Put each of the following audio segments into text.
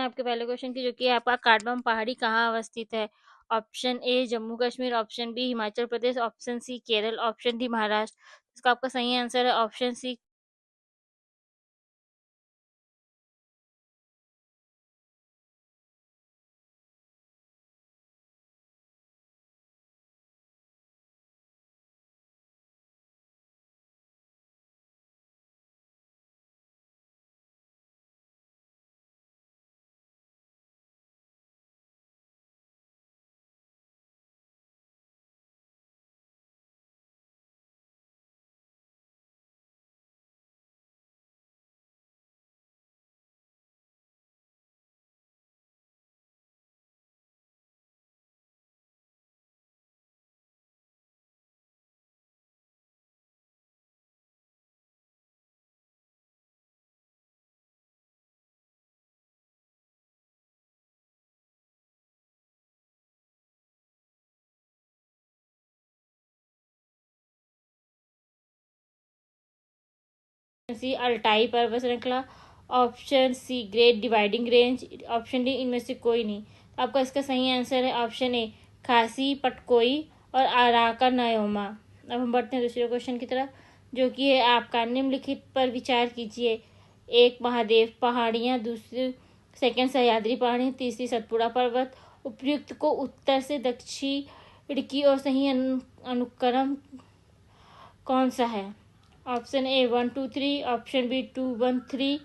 आपके पहले क्वेश्चन की, जो कि आपका कार्डमम पहाड़ी कहाँ अवस्थित है। Option A Jammu Kashmir, option B Himachal Pradesh, option C Kerala, option D Maharashtra. इसका आपका सही आंसर है ऑप्शन सी सी अल्टाई पर्वत श्रृंखला, option C Great Dividing Range, option D इनमें से कोई नहीं। तो आपका इसका सही आंसर है ऑप्शन ए खासी पटकोई और अराका नयोमा। अब हम बढ़ते हैं दूसरे क्वेश्चन की तरफ, जो कि है आपका निम्नलिखित पर विचार कीजिए। एक महादेव पहाड़ियाँ, दूसरी सेकंड सह्याद्री पहाड़ी, तीसरी सतपुड़ा पर्वत। उपयुक्त को उत्तर से दक्षिण की और सही अनुक्रम कौन सा है। Option A 1 2 3, option B 2 1 3,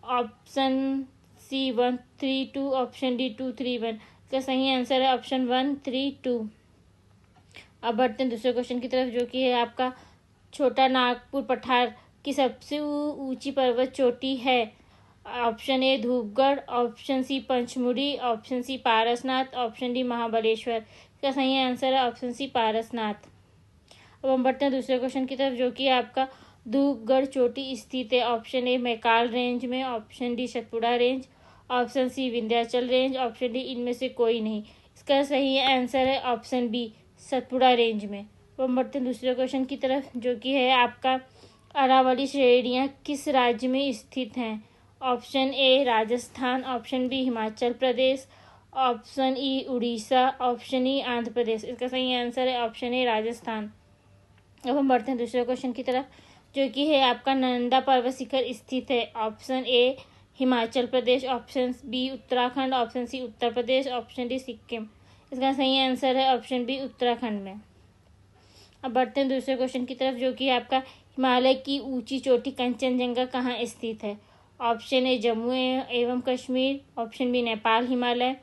option C 1 3 2, option D 2 3 1। इसका सही आंसर है ऑप्शन 1 3 2। अब बढ़ते हैं दूसरे क्वेश्चन की तरफ, जो कि है आपका छोटा नागपुर पठार की सबसे ऊंची पर्वत चोटी है। Option A Dhupgarh, option C Panchmarhi, option C Parasnath, option D Mahabaleshwar. इसका सही आंसर है ऑप्शन सी पारसनाथ। अब हम बढ़ते हैं दूसरे क्वेश्चन की तरफ, जो कि आपका धूपगढ़ चोटी स्थित है। ऑप्शन ए मैकाल रेंज में, option D Satpura range, option C Vindhyachal range, option D इनमें से कोई नहीं। इसका सही आंसर है ऑप्शन बी सतपुड़ा रेंज में। अब हम बढ़ते हैं दूसरे क्वेश्चन की तरफ, जो कि है आपका अरावली श्रेणियाँ किस राज्य में स्थित हैं। Option A Rajasthan, option B Himachal Pradesh, option E Orissa, option E Andhra Pradesh. इसका सही आंसर है ऑप्शन ए राजस्थान। अब हम बढ़ते हैं दूसरे क्वेश्चन की तरफ, जो कि है आपका नंदा पर्वत शिखर स्थित है। Option A Himachal Pradesh, option B Uttarakhand, option C Uttar Pradesh, option D Sikkim. इसका सही आंसर है ऑप्शन बी उत्तराखंड में। अब बढ़ते हैं दूसरे क्वेश्चन की तरफ, जो कि आपका हिमालय की ऊंची चोटी कंचनजंगा कहाँ स्थित है। ऑप्शन ए जम्मू एवं Kashmir, option B Nepal Himalaya,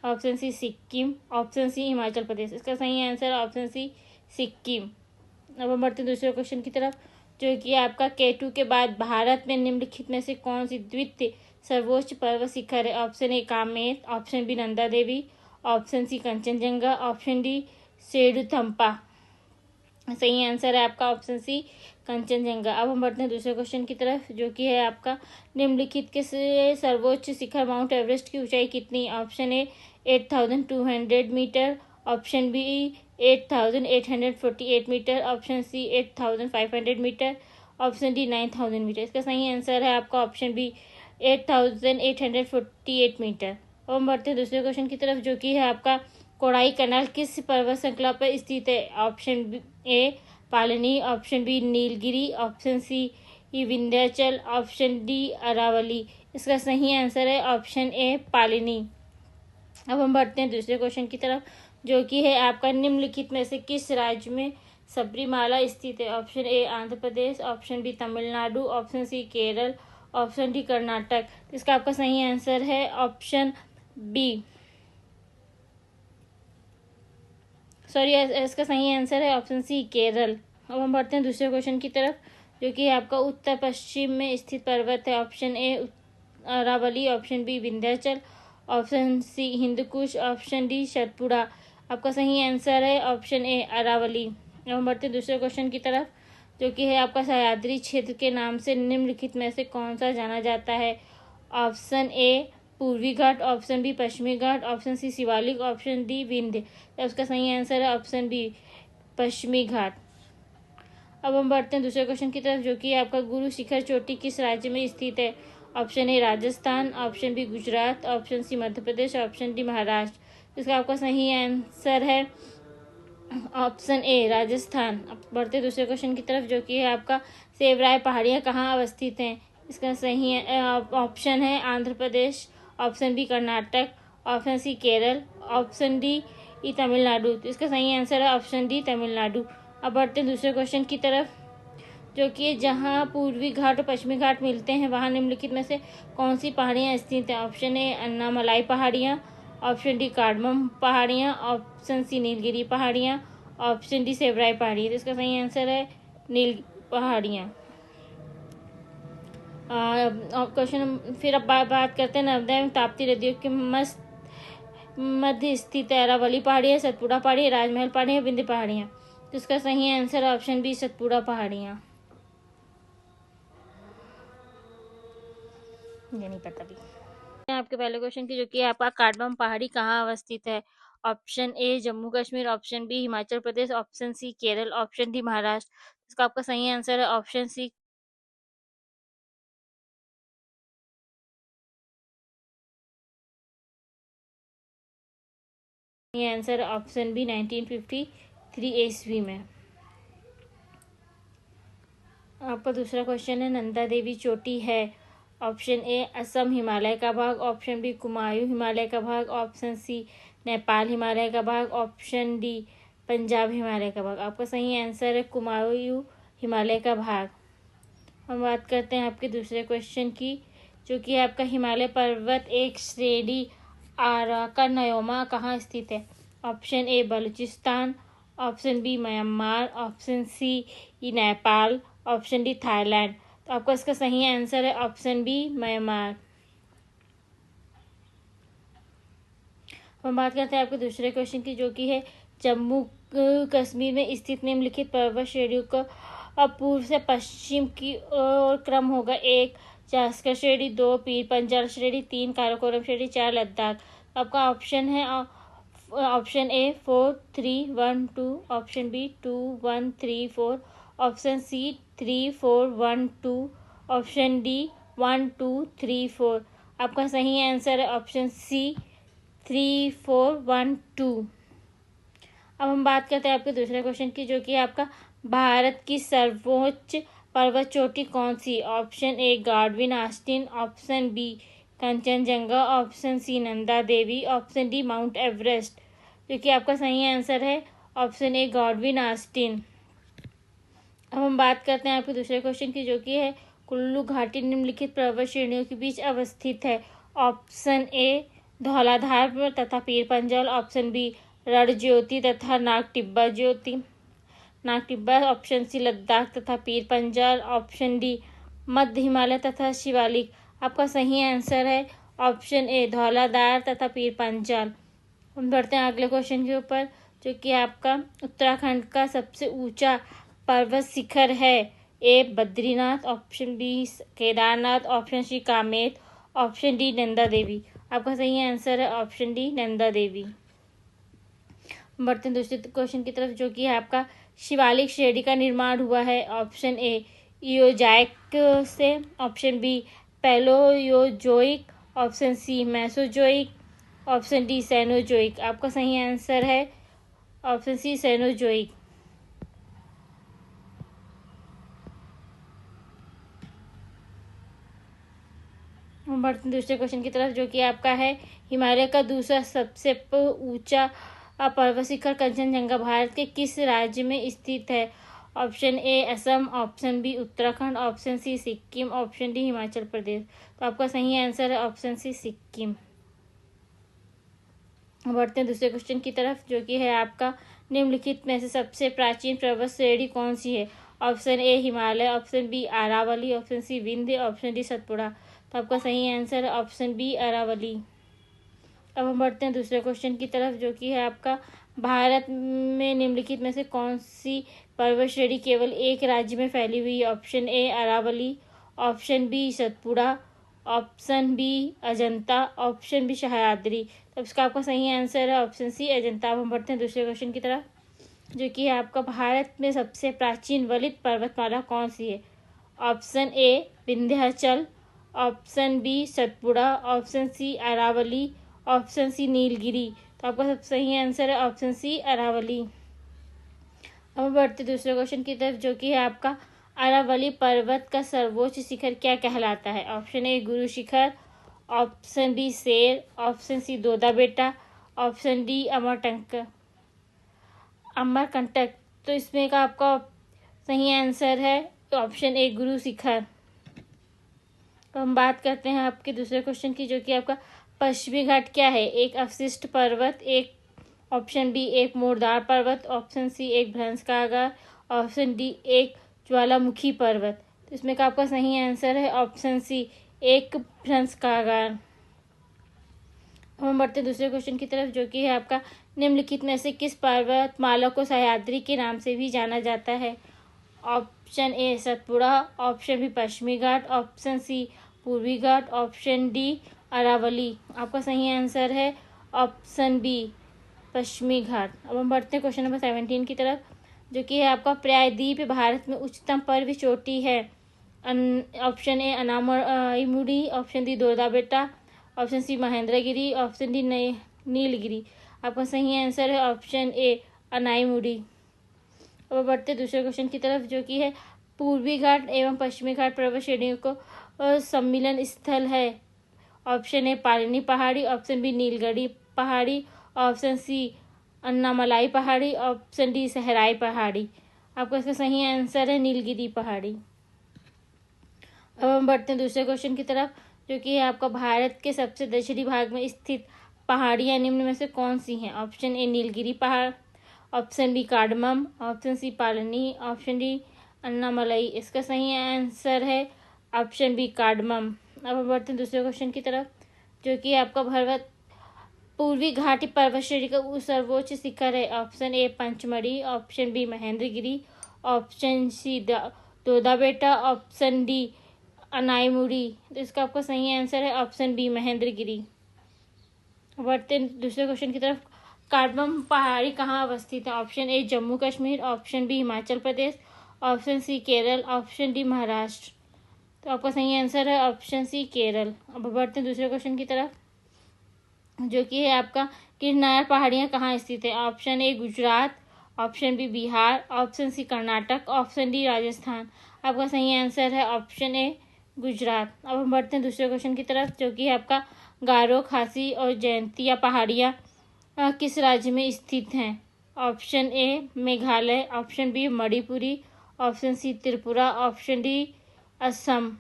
option C Sikkim, option C Himachal Pradesh. इसका सही आंसर है ऑप्शन सी सिक्किम। अब हम बढ़ते हैं दूसरे क्वेश्चन की तरफ, जो कि आपका K2 के बाद भारत में निम्नलिखित में से कौन सी द्वितीय सर्वोच्च पर्वत शिखर है। Option A Kamet, option B Nanda Devi, option C Kanchenjunga, option D सेडुथम्पा। सही आंसर है आपका ऑप्शन सी कंचनजंगा। अब हम बढ़ते हैं दूसरे क्वेश्चन की तरफ, जो कि है आपका निम्नलिखित के सर्वोच्च शिखर माउंट एवरेस्ट की ऊंचाई कितनी। Option A 8,200 metre, option B 8,848 metre, option C 8,500 metre, option D 9,000 metre. इसका सही आंसर है आपका ऑप्शन बी 8,848 मीटर। अब हम बढ़ते हैं दूसरे क्वेश्चन की तरफ, जो कि है आपका कोडाई कनाल किस पर्वत श्रृंखला पर स्थित है। Option A Palani, option B Nilgiri, option C Vindhyachal, option D Aravalli. इसका सही आंसर है ऑप्शन ए पालनी। अब हम बढ़ते हैं दूसरे क्वेश्चन की तरफ, जो कि है आपका निम्नलिखित में से किस राज्य में सबरीमाला स्थित है। Option A Andhra Pradesh, option B Tamil Nadu, option C Kerala, option D Karnataka. इसका आपका सही आंसर है ऑप्शन बी, सॉरी इसका सही आंसर है ऑप्शन सी केरल। अब हम बढ़ते हैं दूसरे क्वेश्चन की तरफ, जो कि आपका उत्तर पश्चिम में स्थित पर्वत है। Option A Aravalli, option B Vindhyachal, option C Hindu Kush, option D Satpura. आपका सही आंसर है ऑप्शन ए अरावली। अब हम बढ़ते हैं दूसरे क्वेश्चन की तरफ, जो कि है आपका सह्याद्री क्षेत्र के नाम से निम्नलिखित में से कौन सा जाना जाता है। ऑप्शन ए पूर्वी घाट, ऑप्शन बी पश्चिमी घाट, option C Shivalik, option D Vindhya. तो उसका सही आंसर है ऑप्शन बी पश्चिमी घाट। अब हम बढ़ते हैं दूसरे क्वेश्चन की तरफ, जो कि आपका गुरु शिखर चोटी किस राज्य में स्थित है। Option A Rajasthan, option B Gujarat, option C Madhya Pradesh, option D Maharashtra. इसका आपका सही आंसर है ऑप्शन ए राजस्थान। अब बढ़ते दूसरे क्वेश्चन की तरफ, जो कि है आपका सेवराय पहाड़ियाँ कहाँ अवस्थित हैं। इसका सही ऑप्शन है Andhra Pradesh, option B Karnataka, option C Kerala, option D Tamil Nadu. तो इसका सही आंसर है ऑप्शन डी तमिलनाडु। अब बढ़ते हैं दूसरे क्वेश्चन की तरफ, जो कि जहाँ पूर्वी घाट और पश्चिमी घाट मिलते हैं वहाँ निम्नलिखित में से कौन सी पहाड़ियाँ स्थित हैं। ऑप्शन ए अन्नामलाई पहाड़ियाँ, ऑप्शन डी कार्डमम पहाड़ियाँ, ऑप्शन सी नीलगिरी पहाड़ियाँ, ऑप्शन डी सेवराय पहाड़ियाँ। तो इसका सही आंसर है नील पहाड़ियाँ। क्वेश्चन फिर अब बात करते हैं नर्मदा एवं ताप्ती नदियों के मध्य स्थित अरावली पहाड़ियाँ, सतपुड़ा पहाड़ियाँ, राजमहल पहाड़ियाँ, विंध्य पहाड़ियाँ। तो इसका सही आंसर है ऑप्शन बी सतपुड़ा पहाड़ियाँ। ये नहीं पता भी। आपके पहले क्वेश्चन की, जो कि आपका कार्डमम पहाड़ी कहाँ अवस्थित है। Option A Jammu Kashmir, option B Himachal Pradesh, option C Kerala, option D Maharashtra. इसका आपका सही आंसर है option C answer option B 1953 ईस्वी में। आपका दूसरा क्वेश्चन है नंदा देवी चोटी है। ऑप्शन ए असम हिमालय का भाग, ऑप्शन बी कुमायूं हिमालय का भाग, ऑप्शन सी नेपाल हिमालय का भाग, ऑप्शन डी पंजाब हिमालय का भाग। आपका सही आंसर है कुमायूं हिमालय का भाग। हम बात करते हैं आपके दूसरे क्वेश्चन की, जो कि आपका हिमालय पर्वत एक श्रेणी आराकनयोमा कहाँ स्थित है। Option A Balochistan, option B Myanmar, option C Nepal, option D Thailand. तो आपका इसका सही आंसर है ऑप्शन बी म्यांमार। हम बात करते हैं आपके दूसरे क्वेश्चन की, जो कि है जम्मू कश्मीर में स्थित निम्नलिखित पर्वत श्रेणियों का अब पूर्व से पश्चिम की ओर क्रम होगा। 1 जास्कर श्रेणी, 2 पीर पंजाल श्रेणी, 3 काराकोरम श्रेणी, 4 लद्दाख। आपका ऑप्शन है option A 4 3 1 2, option B 2 1 3 4, option C 3 4 1 2, option D 1 2 3 4। आपका सही आंसर है ऑप्शन सी 3 4 1 2। अब हम बात करते हैं आपके दूसरे क्वेश्चन की, जो कि आपका भारत की सर्वोच्च पर्वत चोटी कौन सी। Option A Godwin Austen, option B Kanchenjunga, option C Nanda Devi, option D Mount Everest. जो कि आपका सही आंसर है ऑप्शन ए गार्डविन आस्टिन। अब हम बात करते हैं आपके दूसरे क्वेश्चन की, जो कि है कुल्लू घाटी निम्नलिखित पर्वत श्रेणियों के बीच अवस्थित है। ऑप्शन ए धौलाधार तथा पीर पंजाल, ऑप्शन बी रण ज्योति तथा नागटिब्बा, ऑप्शन सी लद्दाख तथा पीर पंजाल, ऑप्शन डी मध्य हिमालय तथा शिवालिक। आपका सही आंसर है ऑप्शन ए धौलाधार तथा पीर पंजाल। हम बढ़ते हैं अगले क्वेश्चन के ऊपर, जो कि आपका उत्तराखंड का सबसे ऊंचा पर्वत शिखर है। A Badrinath, option B Kedarnath, option C Kamet, option D Nanda Devi. आपका सही आंसर है ऑप्शन डी नंदा देवी। बढ़ते हैं दूसरे क्वेश्चन की तरफ, जो कि आपका शिवालिक श्रेणी का निर्माण हुआ है। ऑप्शन ए इयोजाइक से, option B Paleozoic, option C Mesozoic, option D Cenozoic. आपका सही आंसर है ऑप्शन सी सेनोजोइक। बढ़ते दूसरे क्वेश्चन की तरफ, जो कि आपका है हिमालय का दूसरा सबसे ऊंचा पर्वत शिखर कंचनजंगा भारत के किस राज्य में स्थित है। Option A Assam, option B Uttarakhand, option C Sikkim, option D Himachal Pradesh. तो आपका सही आंसर है ऑप्शन सी सिक्किम। बढ़ते हैं दूसरे क्वेश्चन की तरफ, जो कि है आपका निम्नलिखित में से सबसे प्राचीन पर्वत श्रेणी कौन सी है। Option A Himalaya, option B Aravalli, option C Vindhya, option D Satpura. तो आपका सही आंसर है ऑप्शन बी अरावली। अब हम बढ़ते हैं दूसरे क्वेश्चन की तरफ, जो कि है आपका भारत में निम्नलिखित में से कौन सी पर्वत श्रेणी केवल एक राज्य में फैली हुई है। Option A Aravalli, option B Satpura, option B Ajanta, option B Sahyadri. तो इसका आपका सही आंसर है ऑप्शन सी अजंता। अब हम बढ़ते हैं दूसरे क्वेश्चन की तरफ, जो कि है आपका भारत में सबसे प्राचीन वलित पर्वतमाला कौन सी है। Option A Vindhyachal, option B Satpura, option C Aravalli, option C Nilgiri. तो आपका सब सही आंसर है ऑप्शन सी अरावली। अब बढ़ते दूसरे क्वेश्चन की तरफ, जो कि है आपका अरावली पर्वत का सर्वोच्च शिखर क्या कहलाता है? ऑप्शन ए गुरु शिखर, ऑप्शन बी शेर, option C Doddabetta, option D Amarkantak. तो इसमें का आपका सही आंसर है ऑप्शन ए गुरु शिखर। तो हम बात करते हैं आपके दूसरे क्वेश्चन की, जो कि आपका पश्चिमी घाट क्या है? एक अवशिष्ट पर्वत, एक ऑप्शन बी एक मोरदार पर्वत, ऑप्शन सी एक भ्रंश का आगार, ऑप्शन डी एक ज्वालामुखी पर्वत। तो इसमें का आपका सही आंसर है ऑप्शन सी एक भ्रंश का आगार। हम बढ़ते दूसरे क्वेश्चन की तरफ, जो कि है आपका निम्नलिखित में से किस पर्वतमाला को सह्याद्री के नाम से भी जाना जाता है? Option A Satpura, option B पश्चिमी घाट, ऑप्शन सी पूर्वी घाट, ऑप्शन डी अरावली। आपका सही आंसर है ऑप्शन बी पश्चिमी घाट। अब हम बढ़ते हैं क्वेश्चन नंबर 17 की तरफ, जो कि है आपका प्रायद्वीप भारत में उच्चतम पर्वत चोटी है? Option A Anamudi, option D Doddabetta, option C Mahendragiri, option D Nilgiri. आपका सही आंसर है ऑप्शन ए अनाईमुड़ी। अब बढ़ते दूसरे क्वेश्चन की तरफ, जो कि है पूर्वी घाट एवं पश्चिमी घाट पर्वत श्रेणियों को सम्मिलन स्थल है? ऑप्शन ए पालनी पहाड़ी, ऑप्शन बी नीलगिरी पहाड़ी, ऑप्शन सी अन्नामलाई पहाड़ी, ऑप्शन डी सहराई पहाड़ी। आपका इसका सही आंसर है नीलगिरी पहाड़ी। अब हम बढ़ते हैं दूसरे क्वेश्चन की तरफ, जो कि है आपका भारत के सबसे दक्षिणी भाग में स्थित पहाड़ियाँ निम्न में से कौन सी हैं? ऑप्शन ए नीलगिरी पहाड़, option B cardamom, option C Palani, option D Anamalai. इसका सही आंसर है ऑप्शन बी कार्डमम। अब हम बढ़ते हैं दूसरे क्वेश्चन की तरफ, जो कि आपका पर्वत पूर्वी घाटी पर्वत श्रेणी का सर्वोच्च शिखर है? Option A Pachmarhi, option B Mahendragiri, option C Doddabetta, option D Anamudi. तो इसका आपका सही आंसर है ऑप्शन बी महेंद्रगिरी। बढ़ते दूसरे क्वेश्चन की तरफ, कार्डमम पहाड़ी कहाँ अवस्थित है? Option A Jammu Kashmir, option B Himachal Pradesh, option C Kerala, option D Maharashtra. तो आपका सही आंसर है ऑप्शन सी केरल। अब बढ़ते हैं दूसरे क्वेश्चन की तरफ, जो कि है आपका गिरनार पहाड़ियाँ कहाँ स्थित है? Option A Gujarat, option B Bihar, option C Karnataka, option D Rajasthan. आपका सही आंसर है ऑप्शन ए गुजरात। अब हम बढ़ते हैं दूसरे क्वेश्चन की तरफ, जो कि है आपका गारो, खासी और जयंतिया पहाड़ियाँ किस राज्य में स्थित हैं? Option A Meghalaya, option B Manipuri, option C Tripura, option D Assam.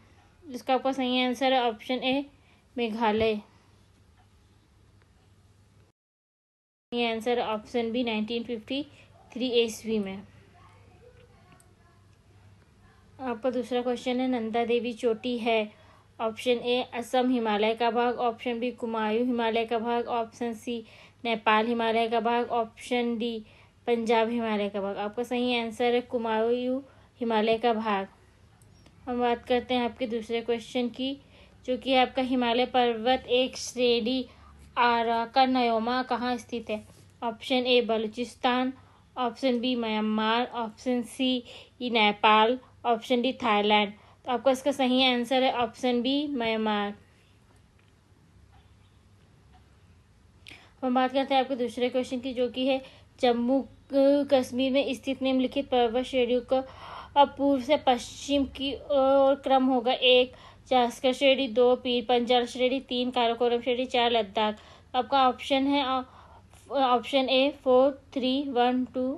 जिसका आपका सही आंसर है ऑप्शन ए मेघालय। ये आंसर ऑप्शन बी 1953 ईस्वी में। आपका दूसरा क्वेश्चन है नंदा देवी चोटी है? ऑप्शन ए असम हिमालय का भाग, ऑप्शन बी कुमायूं हिमालय का भाग, ऑप्शन सी नेपाल हिमालय का भाग, ऑप्शन डी पंजाब हिमालय का भाग। आपका सही आंसर है कुमायूं हिमालय का भाग। हम बात करते हैं आपके दूसरे क्वेश्चन की, जो कि आपका हिमालय पर्वत एक श्रेणी आराकानयोमा कहाँ स्थित है? Option A Balochistan, option B Myanmar, option C Nepal, option D Thailand. तो आपका इसका सही आंसर है ऑप्शन बी म्यांमार। हम बात करते हैं आपके दूसरे क्वेश्चन की, जो कि है जम्मू कश्मीर में स्थित निम्नलिखित पर्वत श्रेणियों का अब पूर्व से पश्चिम की ओर क्रम होगा? 1 जास्कर श्रेणी, 2 पीर पंजाल श्रेणी, 3 काराकोरम श्रेणी, 4 लद्दाख। आपका ऑप्शन है ऑप्शन ए 4 3 1 2